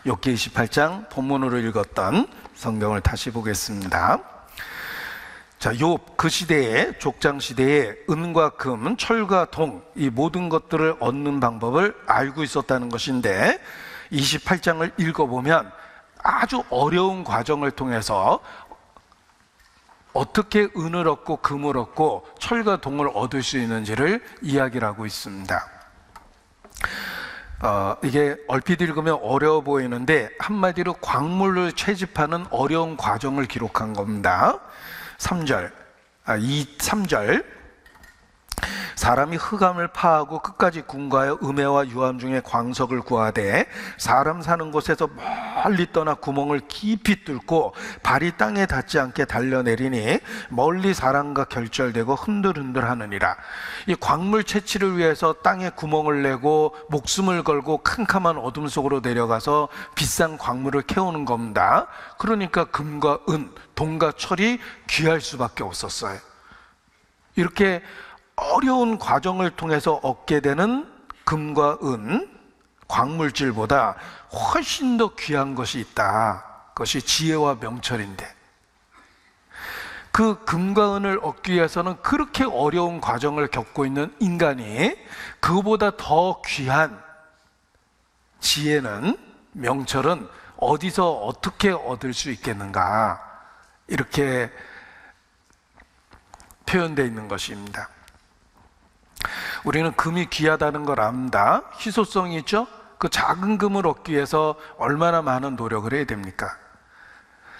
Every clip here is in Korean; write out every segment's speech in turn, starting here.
욥기 28장 본문으로 읽었던 성경을 다시 보겠습니다. 자, 욥 그 시대에, 족장 시대에 은과 금, 철과 동, 이 모든 것들을 얻는 방법을 알고 있었다는 것인데 28장을 읽어보면 아주 어려운 과정을 통해서 어떻게 은을 얻고 금을 얻고 철과 동을 얻을 수 있는지를 이야기를 하고 있습니다. 이게 얼핏 읽으면 어려워 보이는데 한마디로 광물을 채집하는 어려운 과정을 기록한 겁니다. 3절 사람이 흑암을 파하고 끝까지 궁과하여 음해와 유암 중에 광석을 구하되 사람 사는 곳에서 멀리 떠나 구멍을 깊이 뚫고 발이 땅에 닿지 않게 달려내리니 멀리 사람과 결절되고 흔들흔들 하느니라. 이 광물 채취를 위해서 땅에 구멍을 내고 목숨을 걸고 캄캄한 어둠 속으로 내려가서 비싼 광물을 캐오는 겁니다. 그러니까 금과 은, 동과 철이 귀할 수밖에 없었어요. 이렇게 어려운 과정을 통해서 얻게 되는 금과 은, 광물질보다 훨씬 더 귀한 것이 있다. 그것이 지혜와 명철인데, 그 금과 은을 얻기 위해서는 그렇게 어려운 과정을 겪고 있는 인간이 그보다 더 귀한 지혜는, 명철은 어디서 어떻게 얻을 수 있겠는가, 이렇게 표현되어 있는 것입니다. 우리는 금이 귀하다는 걸 압니다. 희소성이 있죠? 그 작은 금을 얻기 위해서 얼마나 많은 노력을 해야 됩니까?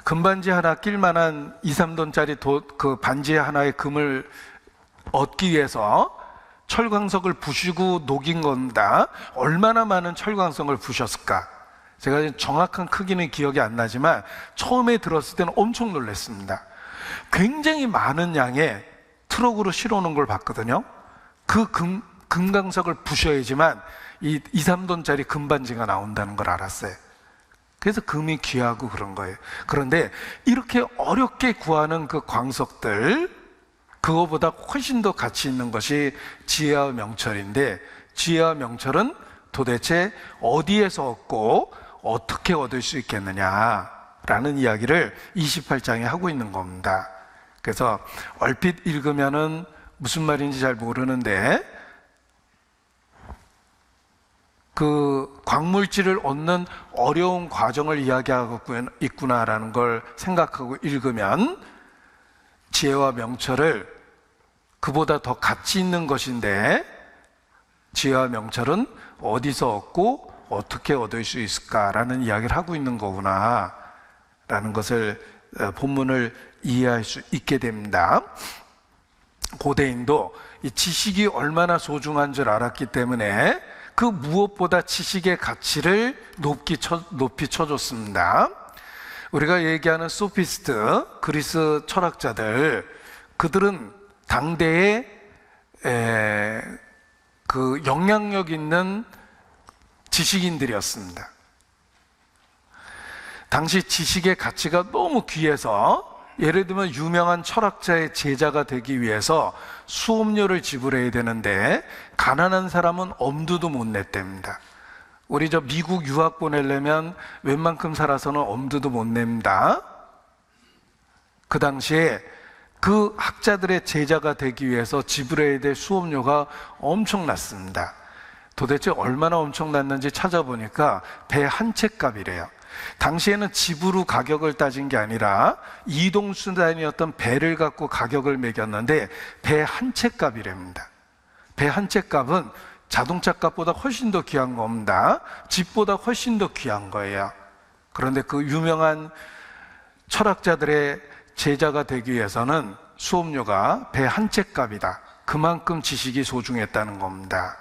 금반지 하나 낄 만한 2, 3돈짜리 그 반지 하나의 금을 얻기 위해서 철광석을 부시고 녹인 겁니다. 얼마나 많은 철광석을 부셨을까? 제가 정확한 크기는 기억이 안 나지만 처음에 들었을 때는 엄청 놀랐습니다. 굉장히 많은 양의 트럭으로 실어오는 걸 봤거든요. 그 금강석을 부셔야지만 이 2, 3돈짜리 금반지가 나온다는 걸 알았어요. 그래서 금이 귀하고 그런 거예요. 그런데 이렇게 어렵게 구하는 그 광석들, 그거보다 훨씬 더 가치 있는 것이 지혜와 명철인데, 지혜와 명철은 도대체 어디에서 얻고 어떻게 얻을 수 있겠느냐라는 이야기를 28장에 하고 있는 겁니다. 그래서 얼핏 읽으면은 무슨 말인지 잘 모르는데, 그 광물질을 얻는 어려운 과정을 이야기하고 있구나라는 걸 생각하고 읽으면 지혜와 명철을 그보다 더 가치 있는 것인데, 지혜와 명철은 어디서 얻고 어떻게 얻을 수 있을까라는 이야기를 하고 있는 거구나 라는 것을, 본문을 이해할 수 있게 됩니다. 고대인도 이 지식이 얼마나 소중한 줄 알았기 때문에 그 무엇보다 지식의 가치를 높이 쳐줬습니다. 우리가 얘기하는 소피스트, 그리스 철학자들, 그들은 당대에 그 영향력 있는 지식인들이었습니다. 당시 지식의 가치가 너무 귀해서, 예를 들면 유명한 철학자의 제자가 되기 위해서 수업료를 지불해야 되는데 가난한 사람은 엄두도 못 냈답니다. 우리 미국 유학 보내려면 웬만큼 살아서는 엄두도 못 냅니다. 그 당시에 그 학자들의 제자가 되기 위해서 지불해야 될 수업료가 엄청났습니다. 도대체 얼마나 엄청났는지 찾아보니까 배 한 채 값이래요. 당시에는 집으로 가격을 따진 게 아니라 이동수단이었던 배를 갖고 가격을 매겼는데 배 한 채 값이랍니다. 배 한 채 값은 자동차 값보다 훨씬 더 귀한 겁니다. 집보다 훨씬 더 귀한 거예요. 그런데 그 유명한 철학자들의 제자가 되기 위해서는 수업료가 배 한 채 값이다. 그만큼 지식이 소중했다는 겁니다.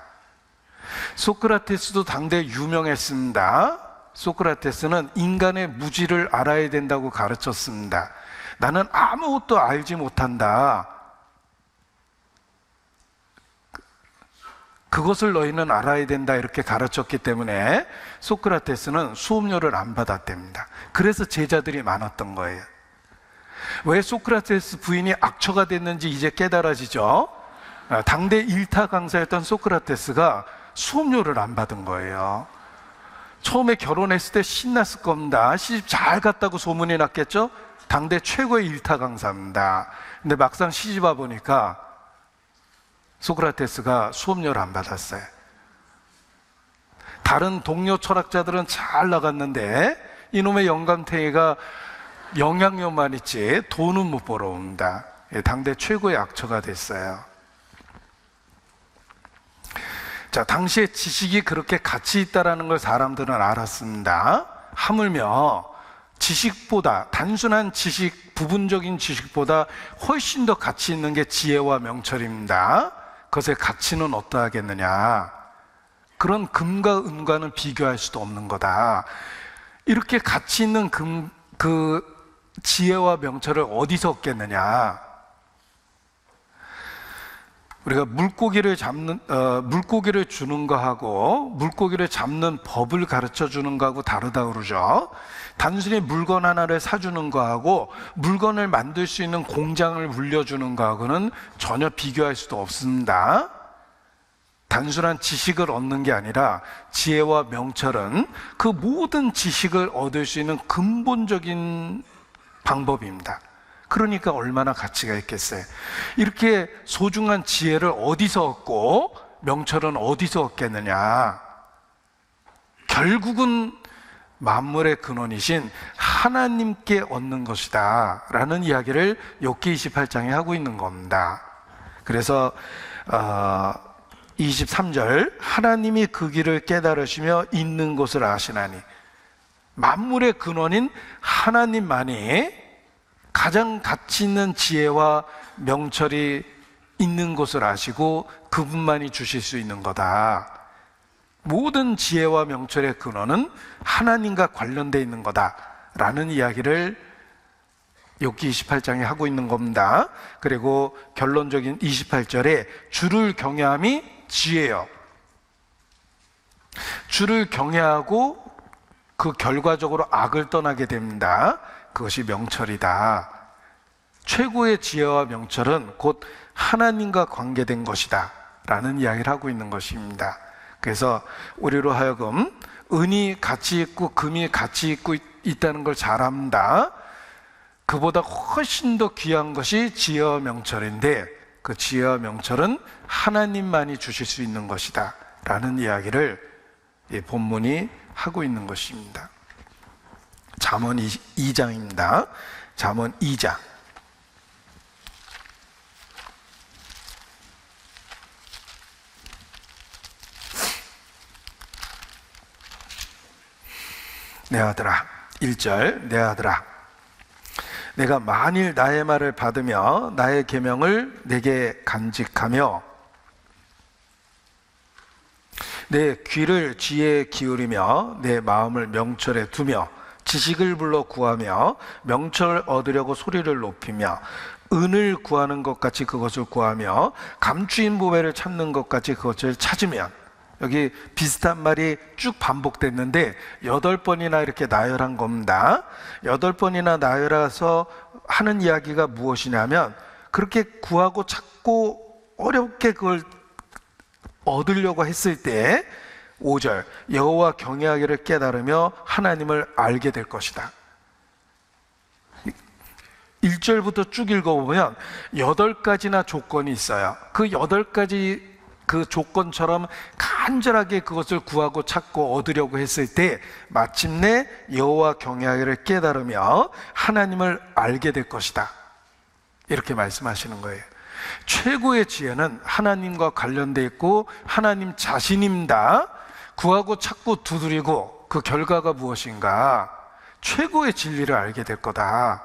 소크라테스도 당대 유명했습니다. 소크라테스는 인간의 무지를 알아야 된다고 가르쳤습니다. 나는 아무것도 알지 못한다. 그것을 너희는 알아야 된다, 이렇게 가르쳤기 때문에 소크라테스는 수업료를 안 받았답니다. 그래서 제자들이 많았던 거예요. 왜 소크라테스 부인이 악처가 됐는지 이제 깨달아지죠. 당대 일타 강사였던 소크라테스가 수업료를 안 받은 거예요. 처음에 결혼했을 때 신났을 겁니다. 시집 잘 갔다고 소문이 났겠죠? 당대 최고의 일타 강사입니다. 근데 막상 시집 와 보니까 소크라테스가 수업료를 안 받았어요. 다른 동료 철학자들은 잘 나갔는데 이놈의 영감탱이가 영향력만 있지 돈은 못 벌어옵니다. 당대 최고의 악처가 됐어요. 자, 당시에 지식이 그렇게 가치 있다라는 걸 사람들은 알았습니다. 하물며 지식보다, 단순한 지식, 부분적인 지식보다 훨씬 더 가치 있는 게 지혜와 명철입니다. 그것의 가치는 어떠하겠느냐? 그런 금과 은과는 비교할 수도 없는 거다. 이렇게 가치 있는 그 지혜와 명철을 어디서 얻겠느냐? 우리가 물고기를 주는 거하고 물고기를 잡는 법을 가르쳐 주는 거하고 다르다 그러죠. 단순히 물건 하나를 사주는 거하고 물건을 만들 수 있는 공장을 물려주는 거하고는 전혀 비교할 수도 없습니다. 단순한 지식을 얻는 게 아니라 지혜와 명철은 그 모든 지식을 얻을 수 있는 근본적인 방법입니다. 그러니까 얼마나 가치가 있겠어요. 이렇게 소중한 지혜를 어디서 얻고 명철은 어디서 얻겠느냐? 결국은 만물의 근원이신 하나님께 얻는 것이다 라는 이야기를 욥기 28장에 하고 있는 겁니다. 그래서 23절, 하나님이 그 길을 깨달으시며 있는 곳을 아시나니, 만물의 근원인 하나님만이 가장 가치 있는 지혜와 명철이 있는 곳을 아시고 그분만이 주실 수 있는 거다. 모든 지혜와 명철의 근원은 하나님과 관련되어 있는 거다라는 이야기를 욥기 28장에 하고 있는 겁니다. 그리고 결론적인 28절에 주를 경외함이 지혜요. 주를 경외하고 그 결과적으로 악을 떠나게 됩니다. 그것이 명철이다. 최고의 지혜와 명철은 곧 하나님과 관계된 것이다 라는 이야기를 하고 있는 것입니다. 그래서 우리로 하여금 은이 가치 있고 금이 가치 있고 있다는 걸 잘 압니다. 그보다 훨씬 더 귀한 것이 지혜와 명철인데 그 지혜와 명철은 하나님만이 주실 수 있는 것이다 라는 이야기를 이 본문이 하고 있는 것입니다. 잠언 2장입니다. 잠언 2장. 내 아들아, 1절, 내 아들아, 내가 만일 나의 말을 받으며 나의 계명을 내게 간직하며 내 귀를 지혜에 기울이며 내 마음을 명철에 두며 지식을 불러 구하며 명철 얻으려고 소리를 높이며 은을 구하는 것 같이 그것을 구하며 감추인 보배를 찾는 것 같이 그것을 찾으면, 여기 비슷한 말이 쭉 반복됐는데 8번이나 이렇게 나열한 겁니다. 8번이나 나열해서 하는 이야기가 무엇이냐면, 그렇게 구하고 찾고 어렵게 그걸 얻으려고 했을 때 5절, 여호와 경외하기를 깨달으며 하나님을 알게 될 것이다. 1절부터 쭉 읽어보면 8가지나 조건이 있어요. 그 8가지 그 조건처럼 간절하게 그것을 구하고 찾고 얻으려고 했을 때 마침내 여호와 경외하기를 깨달으며 하나님을 알게 될 것이다, 이렇게 말씀하시는 거예요. 최고의 지혜는 하나님과 관련되어 있고 하나님 자신입니다. 구하고 찾고 두드리고 그 결과가 무엇인가? 최고의 진리를 알게 될 거다.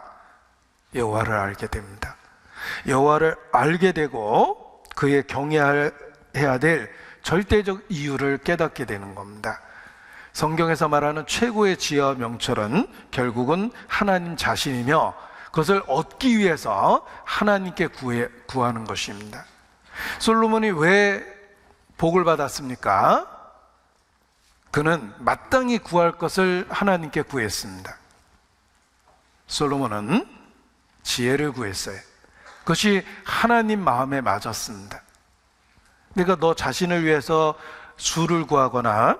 여호와를 알게 됩니다. 여호와를 알게 되고 그의 경외해야 될 절대적 이유를 깨닫게 되는 겁니다. 성경에서 말하는 최고의 지혜와 명철은 결국은 하나님 자신이며 그것을 얻기 위해서 하나님께 구하는 것입니다. 솔로몬이 왜 복을 받았습니까? 그는 마땅히 구할 것을 하나님께 구했습니다. 솔로몬은 지혜를 구했어요. 그것이 하나님 마음에 맞았습니다. 내가 너 자신을 위해서 수를 구하거나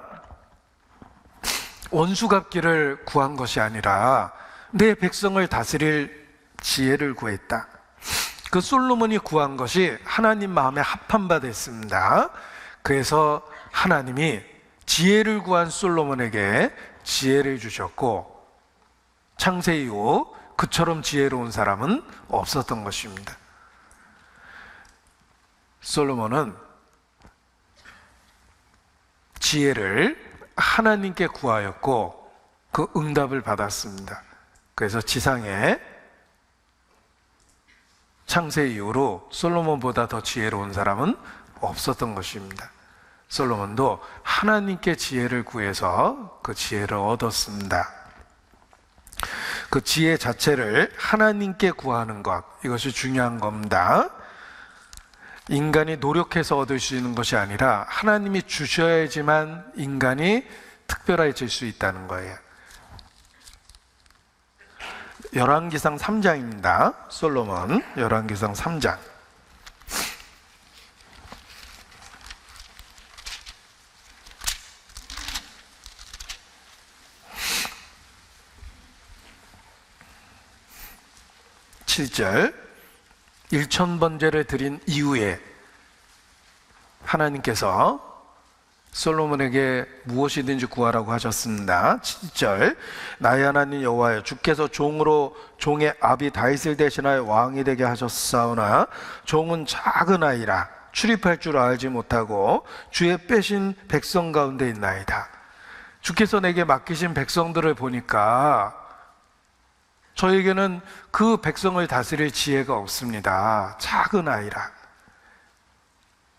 원수 갚기를 구한 것이 아니라 내 백성을 다스릴 지혜를 구했다. 그 솔로몬이 구한 것이 하나님 마음에 합한 바 됐습니다. 그래서 하나님이 지혜를 구한 솔로몬에게 지혜를 주셨고, 창세 이후 그처럼 지혜로운 사람은 없었던 것입니다. 솔로몬은 지혜를 하나님께 구하였고 그 응답을 받았습니다. 그래서 지상에 창세 이후로 솔로몬보다 더 지혜로운 사람은 없었던 것입니다. 솔로몬도 하나님께 지혜를 구해서 그 지혜를 얻었습니다. 그 지혜 자체를 하나님께 구하는 것, 이것이 중요한 겁니다. 인간이 노력해서 얻을 수 있는 것이 아니라 하나님이 주셔야지만 인간이 특별해질 수 있다는 거예요. 열왕기상 3장입니다. 솔로몬 열왕기상 3장. (7절) 1000번제를 드린 이후에 하나님께서 솔로몬에게 무엇이든지 구하라고 하셨습니다. 7절, 나의 하나님 여호와여, 주께서 종의 아비 다윗을 대신하여 왕이 되게 하셨사오나 종은 작은 아이라 출입할 줄 알지 못하고 주의 빼신 백성 가운데 있나이다. 주께서 내게 맡기신 백성들을 보니까 저에게는 그 백성을 다스릴 지혜가 없습니다. 작은 아이라.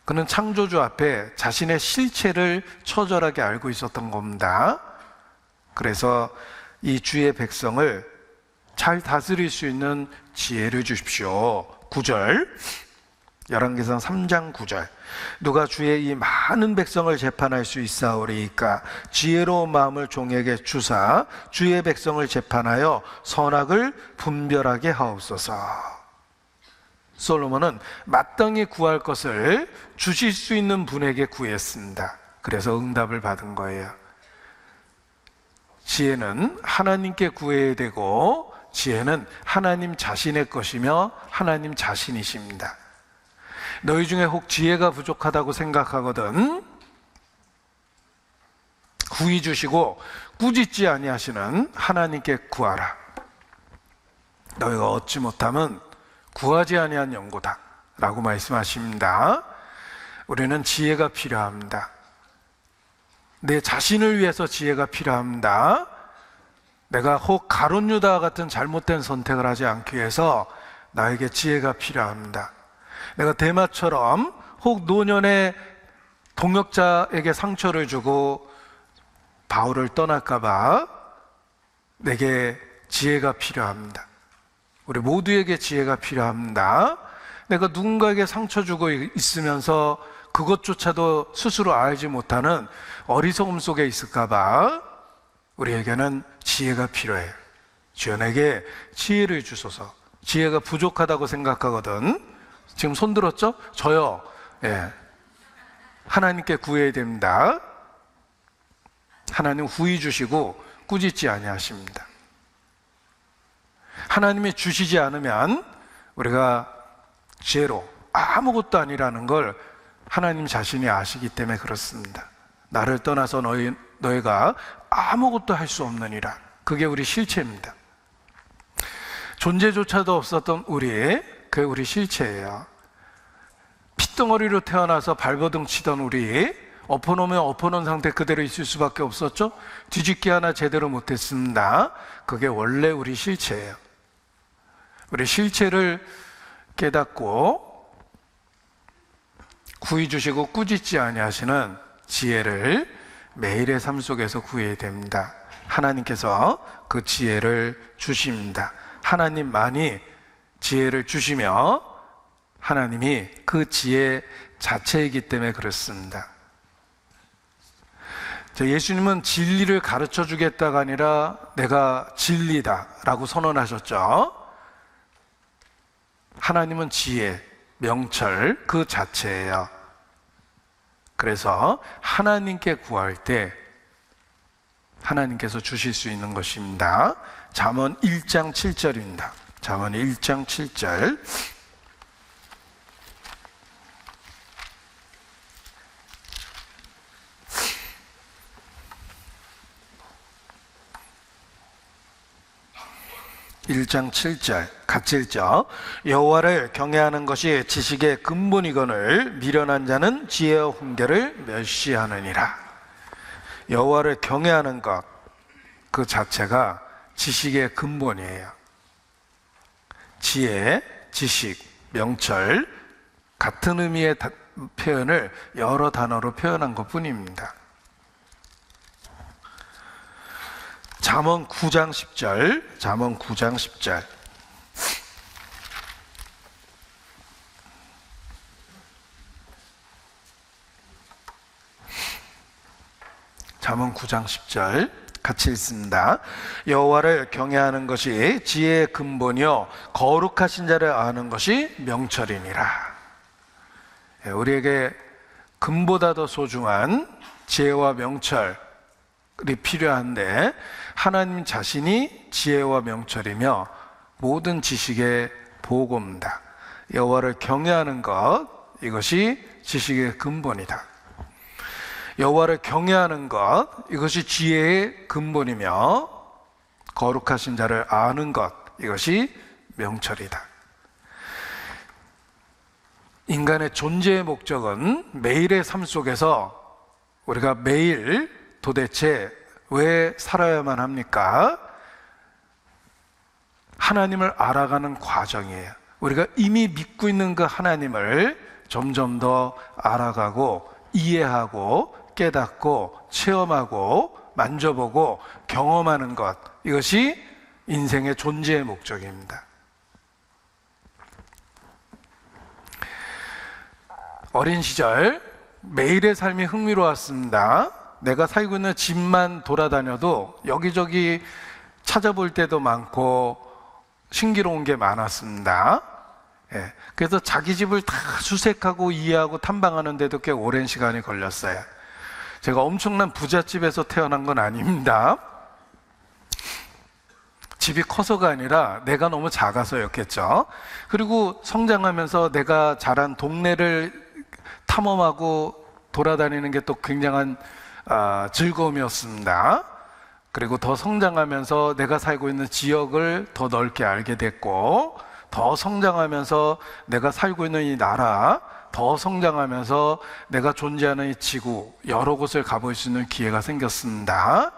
그는 창조주 앞에 자신의 실체를 처절하게 알고 있었던 겁니다. 그래서 이 주의 백성을 잘 다스릴 수 있는 지혜를 주십시오. 9절, 열왕기상 3장 9절, 누가 주의 이 많은 백성을 재판할 수 있사오리이까 지혜로운 마음을 종에게 주사 주의 백성을 재판하여 선악을 분별하게 하옵소서. 솔로몬은 마땅히 구할 것을 주실 수 있는 분에게 구했습니다. 그래서 응답을 받은 거예요. 지혜는 하나님께 구해야 되고 지혜는 하나님 자신의 것이며 하나님 자신이십니다. 너희 중에 혹 지혜가 부족하다고 생각하거든 구히 주시고 꾸짖지 아니하시는 하나님께 구하라. 너희가 얻지 못하면 구하지 아니한 연고다 라고 말씀하십니다. 우리는 지혜가 필요합니다. 내 자신을 위해서 지혜가 필요합니다. 내가 혹 가룟 유다 같은 잘못된 선택을 하지 않기 위해서 나에게 지혜가 필요합니다. 내가 데마처럼 혹 노년의 동역자에게 상처를 주고 바울을 떠날까 봐 내게 지혜가 필요합니다. 우리 모두에게 지혜가 필요합니다. 내가 누군가에게 상처 주고 있으면서 그것조차도 스스로 알지 못하는 어리석음 속에 있을까 봐 우리에게는 지혜가 필요해요. 주여 내게 지혜를 주소서. 지혜가 부족하다고 생각하거든. 지금 손 들었죠? 저요. 예. 하나님께 구해야 됩니다. 하나님 후히 주시고 꾸짖지 아니하십니다. 하나님이 주시지 않으면 우리가 죄로 아무것도 아니라는 걸 하나님 자신이 아시기 때문에 그렇습니다. 나를 떠나서 너희가 아무것도 할 수 없느니라. 그게 우리 실체입니다. 존재조차도 없었던 그게 우리 실체예요. 핏덩어리로 태어나서 발버둥 치던 우리, 엎어놓으면 엎어놓은 상태 그대로 있을 수밖에 없었죠. 뒤집기 하나 제대로 못했습니다. 그게 원래 우리 실체예요. 우리 실체를 깨닫고 구히 주시고 꾸짖지 아니하시는 지혜를 매일의 삶 속에서 구해야 됩니다. 하나님께서 그 지혜를 주십니다. 하나님만이 지혜를 주시며 하나님이 그 지혜 자체이기 때문에 그렇습니다. 예수님은 진리를 가르쳐 주겠다가 아니라 내가 진리다 라고 선언하셨죠. 하나님은 지혜, 명철 그 자체예요. 그래서 하나님께 구할 때 하나님께서 주실 수 있는 것입니다. 잠언 1장 7절입니다. 잠언 1장 7절. (1장 7절) 같이 읽죠. 여호와를 경외하는 것이 지식의 근본이거늘 미련한 자는 지혜와 훈계를 멸시하느니라. 여호와를 경외하는 것 그 자체가 지식의 근본이에요. 지혜, 지식, 명철 같은 의미의 표현을 여러 단어로 표현한 것뿐입니다. 잠언 9장 10절, 잠언 9장 10절. 잠언 9장 10절 같이 읽습니다. 여호와를 경외하는 것이 지혜의 근본이요 거룩하신 자를 아는 것이 명철이니라. 우리에게 금보다 더 소중한 지혜와 명철이 필요한데 하나님 자신이 지혜와 명철이며 모든 지식의 보고입니다. 여호와를 경외하는 것, 이것이 지식의 근본이다. 여호와를 경외하는 것, 이것이 지혜의 근본이며 거룩하신 자를 아는 것, 이것이 명철이다. 인간의 존재의 목적은 매일의 삶 속에서 우리가 매일 도대체 왜 살아야만 합니까? 하나님을 알아가는 과정이에요. 우리가 이미 믿고 있는 그 하나님을 점점 더 알아가고 이해하고 깨닫고 체험하고 만져보고 경험하는 것, 이것이 인생의 존재의 목적입니다. 어린 시절 매일의 삶이 흥미로웠습니다. 내가 살고 있는 집만 돌아다녀도 여기저기 찾아볼 때도 많고 신기로운 게 많았습니다. 그래서 자기 집을 다 수색하고 이해하고 탐방하는 데도 꽤 오랜 시간이 걸렸어요. 제가 엄청난 부잣집에서 태어난 건 아닙니다. 집이 커서가 아니라 내가 너무 작아서였겠죠. 그리고 성장하면서 내가 자란 동네를 탐험하고 돌아다니는 게 또 굉장한 즐거움이었습니다. 그리고 더 성장하면서 내가 살고 있는 지역을 더 넓게 알게 됐고, 더 성장하면서 내가 살고 있는 이 나라, 더 성장하면서 내가 존재하는 이 지구, 여러 곳을 가볼 수 있는 기회가 생겼습니다.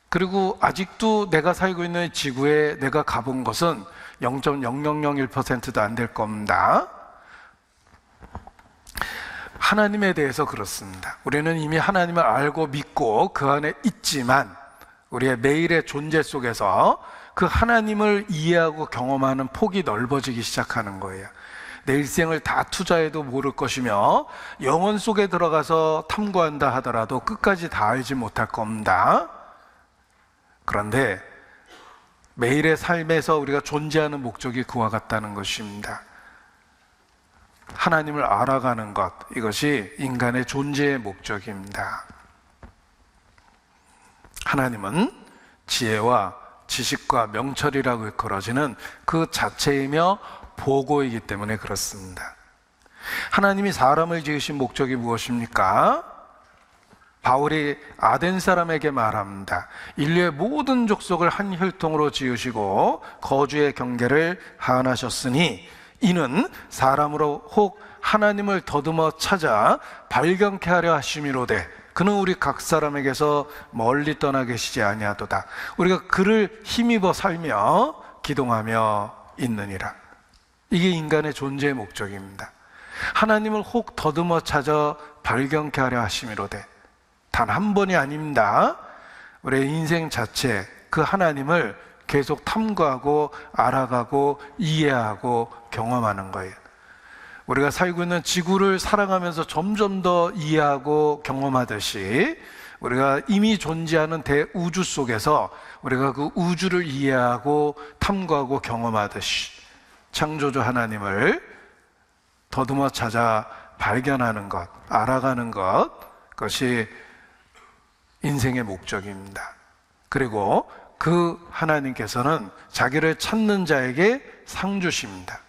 그리고 아직도 내가 살고 있는 이 지구에 내가 가본 것은 0.0001%도 안 될 겁니다. 하나님에 대해서 그렇습니다. 우리는 이미 하나님을 알고 믿고 그 안에 있지만 우리의 매일의 존재 속에서 그 하나님을 이해하고 경험하는 폭이 넓어지기 시작하는 거예요. 내 일생을 다 투자해도 모를 것이며 영혼 속에 들어가서 탐구한다 하더라도 끝까지 다 알지 못할 겁니다. 그런데 매일의 삶에서 우리가 존재하는 목적이 그와 같다는 것입니다. 하나님을 알아가는 것, 이것이 인간의 존재의 목적입니다. 하나님은 지혜와 지식과 명철이라고 일컬어지는 그 자체이며 보고이기 때문에 그렇습니다. 하나님이 사람을 지으신 목적이 무엇입니까? 바울이 아덴 사람에게 말합니다. 인류의 모든 족속을 한 혈통으로 지으시고 거주의 경계를 하하셨으니 이는 사람으로 혹 하나님을 더듬어 찾아 발견케 하려 하심이로되 그는 우리 각 사람에게서 멀리 떠나 계시지 아니하도다. 우리가 그를 힘입어 살며 기동하며 있느니라. 이게 인간의 존재의 목적입니다. 하나님을 혹 더듬어 찾아 발견케 하려 하심이로되, 단 한 번이 아닙니다. 우리의 인생 자체 그 하나님을 계속 탐구하고 알아가고 이해하고 경험하는 거예요. 우리가 살고 있는 지구를 살아가면서 점점 더 이해하고 경험하듯이 우리가 이미 존재하는 대우주 속에서 우리가 그 우주를 이해하고 탐구하고 경험하듯이 창조주 하나님을 더듬어 찾아 발견하는 것, 알아가는 것, 그것이 인생의 목적입니다. 그리고 그 하나님께서는 자기를 찾는 자에게 상 주십니다.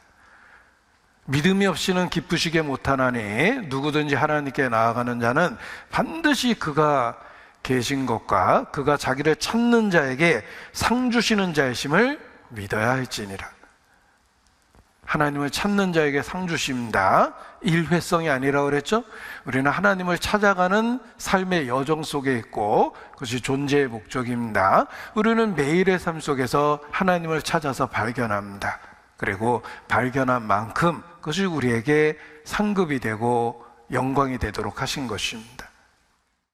믿음이 없이는 기쁘시게 못하나니 누구든지 하나님께 나아가는 자는 반드시 그가 계신 것과 그가 자기를 찾는 자에게 상 주시는 자이심을 믿어야 할지니라. 하나님을 찾는 자에게 상 주십니다. 일회성이 아니라고 그랬죠? 우리는 하나님을 찾아가는 삶의 여정 속에 있고 그것이 존재의 목적입니다. 우리는 매일의 삶 속에서 하나님을 찾아서 발견합니다. 그리고 발견한 만큼 그것이 우리에게 상급이 되고 영광이 되도록 하신 것입니다.